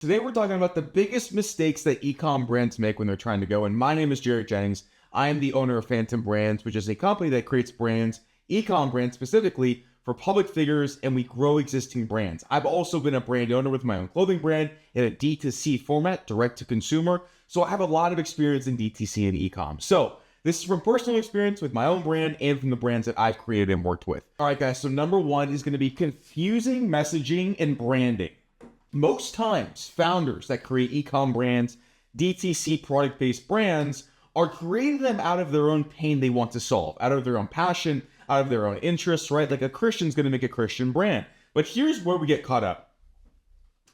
Today we're talking about the biggest mistakes that ecom brands make when they're trying to go. And my name is Jennings. I am the owner of Phantom Brands, which is a company that creates brands, ecom brands specifically for public figures, and we grow existing brands. I've also been a brand owner with my own clothing brand in a D2C format, direct to consumer. So I have a lot of experience in DTC and ecom. So this is from personal experience with my own brand and from the brands that I've created and worked with. All right, guys. So number one is going to be confusing messaging and branding. Most times, founders that create ecom brands, DTC product-based brands, are creating them out of their own pain they want to solve, out of their own passion, out of their own interests, right? Like a Christian's going to make a Christian brand. But here's where we get caught up.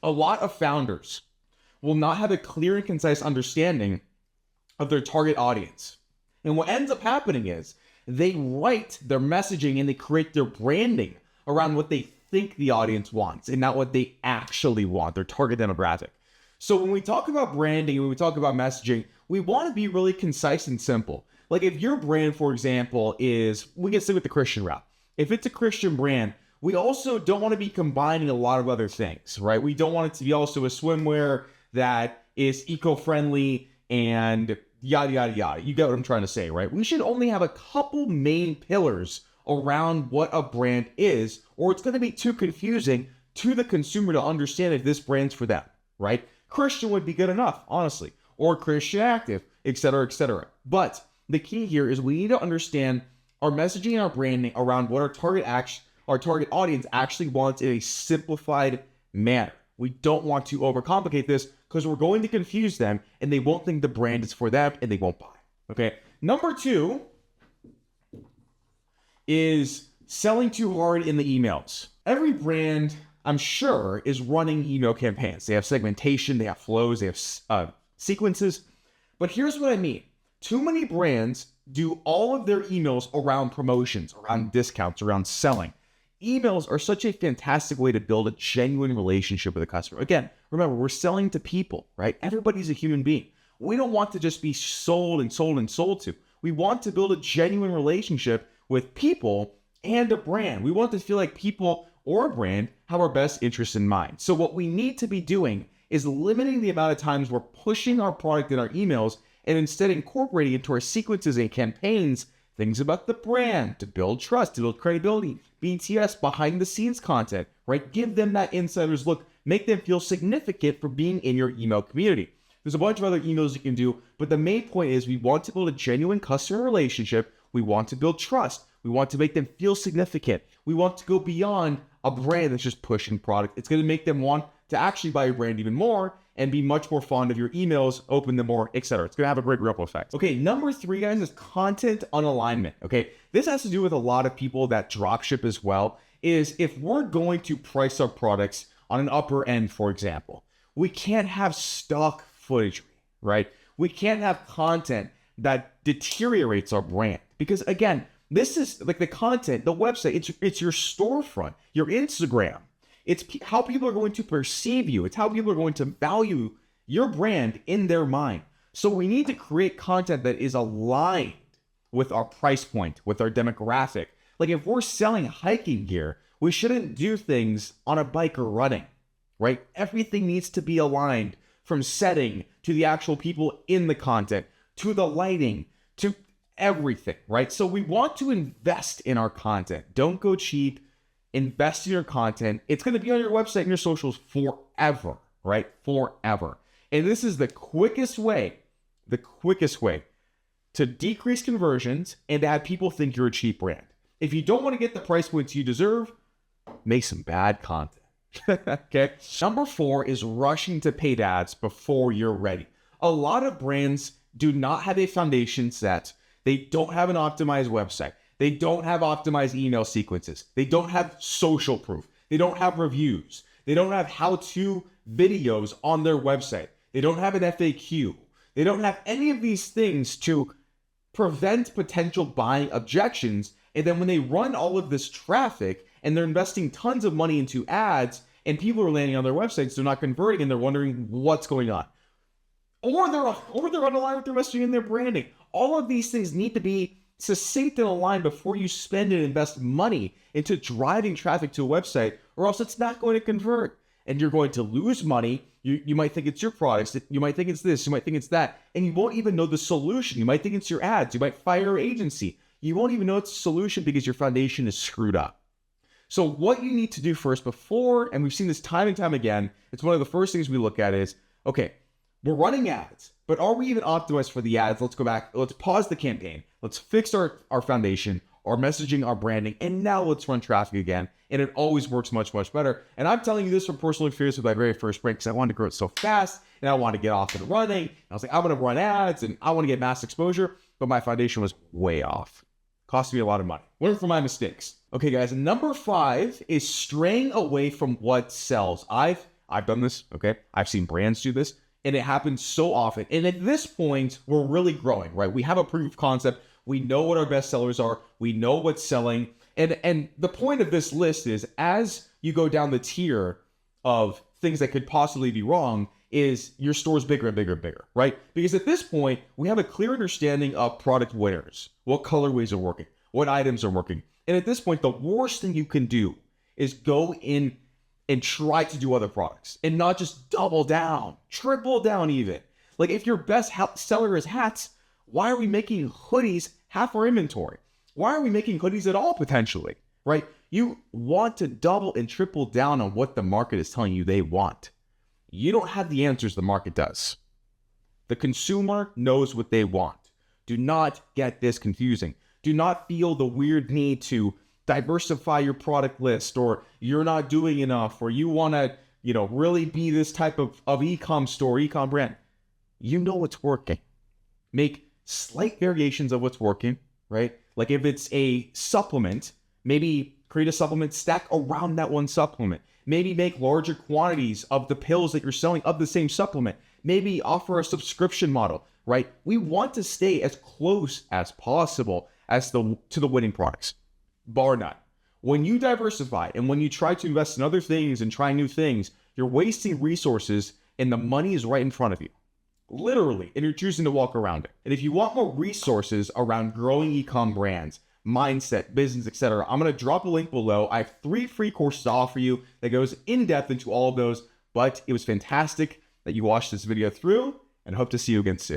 A lot of founders will not have a clear and concise understanding of their target audience. And what ends up happening is they write their messaging and they create their branding around what they think the audience wants and not what they actually want, their target demographic. So when we talk about branding, when we talk about messaging, we want to be really concise and simple. Like if your brand, for example, is, we can stick with the Christian route. If it's a Christian brand, we also don't want to be combining a lot of other things, right? We don't want it to be also a swimwear that is eco-friendly and yada, yada, yada. You get what I'm trying to say, right? We should only have a couple main pillars around what a brand is, or it's going to be too confusing to the consumer to understand if this brand's for them, right? Christian would be good enough, honestly, or Christian active, etc., etc. But the key here is we need to understand our messaging and our branding around what our target audience actually wants in a simplified manner. We don't want to overcomplicate this because we're going to confuse them and they won't think the brand is for them and they won't buy. Okay. Number two is selling too hard in the emails. Every brand, I'm sure, is running email campaigns. They have segmentation, they have flows, they have sequences. But here's what I mean. Too many brands do all of their emails around promotions, around discounts, around selling. Emails are such a fantastic way to build a genuine relationship with a customer. Again, remember, we're selling to people, right? Everybody's a human being. We don't want to just be sold and sold and sold to. We want to build a genuine relationship with people and a brand. We want to feel like people or a brand have our best interests in mind. So what we need to be doing is limiting the amount of times we're pushing our product in our emails and instead incorporating into our sequences and campaigns things about the brand to build trust, to build credibility, BTS, behind the scenes content, right? Give them that insider's look, make them feel significant for being in your email community. There's a bunch of other emails you can do, but the main point is we want to build a genuine customer relationship. We want to build trust. We want to make them feel significant. We want to go beyond a brand that's just pushing product. It's going to make them want to actually buy your brand even more and be much more fond of your emails, open them more, etc. It's going to have a great ripple effect. Okay, number three, guys, is content unalignment. Okay, this has to do with a lot of people that dropship as well, is if we're going to price our products on an upper end, for example, we can't have stock footage, right? We can't have content that deteriorates our brand. Because again, this is like the content, the website, it's your storefront, your Instagram. It's how people are going to perceive you. It's how people are going to value your brand in their mind. So we need to create content that is aligned with our price point, with our demographic. Like if we're selling hiking gear, we shouldn't do things on a bike or running, right? Everything needs to be aligned from setting to the actual people in the content, to the lighting, to everything, right? So we want to invest in our content. Don't go cheap. Invest in your content. It's going to be on your website and your socials forever, right? Forever. And this is the quickest way to decrease conversions and to have people think you're a cheap brand. If you don't want to get the price points you deserve, make some bad content. Okay. Number four is rushing to paid ads before you're ready. A lot of brands do not have a foundation set. They don't have an optimized website. They don't have optimized email sequences. They don't have social proof. They don't have reviews. They don't have how-to videos on their website. They don't have an FAQ. They don't have any of these things to prevent potential buying objections. And then when they run all of this traffic and they're investing tons of money into ads and people are landing on their websites, they're not converting and they're wondering what's going on. Or they're unaligned with their messaging and their branding. All of these things need to be succinct and aligned before you spend and invest money into driving traffic to a website, or else it's not going to convert. and you're going to lose money. You might think it's your products. You might think it's this. You might think it's that. And you won't even know the solution. You might think it's your ads. You might fire your agency. You won't even know it's a solution because your foundation is screwed up. So what you need to do first before, and we've seen this time and time again, it's one of the first things we look at is, okay, we're running ads, but are we even optimized for the ads? Let's go back. Let's pause the campaign. Let's fix our foundation, our messaging, our branding, and now let's run traffic again. And it always works much, much better. And I'm telling you this from personal experience with my very first brand because I wanted to grow it so fast and I wanted to get off and running. I was like, I'm going to run ads and I want to get mass exposure, but my foundation was way off. Cost me a lot of money. Learn from my mistakes. Okay, guys, number 5 is straying away from what sells. I've done this, okay? I've seen brands do this, and it happens so often. And at this point, we're really growing, right? We have a proof of concept. We know what our best sellers are. We know what's selling. And the point of this list is as you go down the tier of things that could possibly be wrong, is your store's bigger and bigger and bigger, right? Because at this point, we have a clear understanding of product winners, what colorways are working, what items are working. And at this point, the worst thing you can do is go in and try to do other products and not just double down, triple down even. Like if your best seller is hats, why are we making hoodies half our inventory? Why are we making hoodies at all potentially, right? You want to double and triple down on what the market is telling you they want. You don't have the answers, the market does. The consumer knows what they want. Do not get this confusing. Do not feel the weird need to diversify your product list, or you're not doing enough, or you want to, really be this type of ecom store, ecom brand. You know what's working. Make slight variations of what's working, right? Like if it's a supplement, maybe create a supplement stack around that one supplement. Maybe make larger quantities of the pills that you're selling of the same supplement. Maybe offer a subscription model, right? We want to stay as close as possible to the winning products, bar none. When you diversify and when you try to invest in other things and try new things, you're wasting resources and the money is right in front of you, literally, and you're choosing to walk around it. And if you want more resources around growing ecom brands, mindset, business, etc., I'm going to drop a link below. I have 3 free courses to offer you that goes in depth into all of those, but it was fantastic that you watched this video through and hope to see you again soon.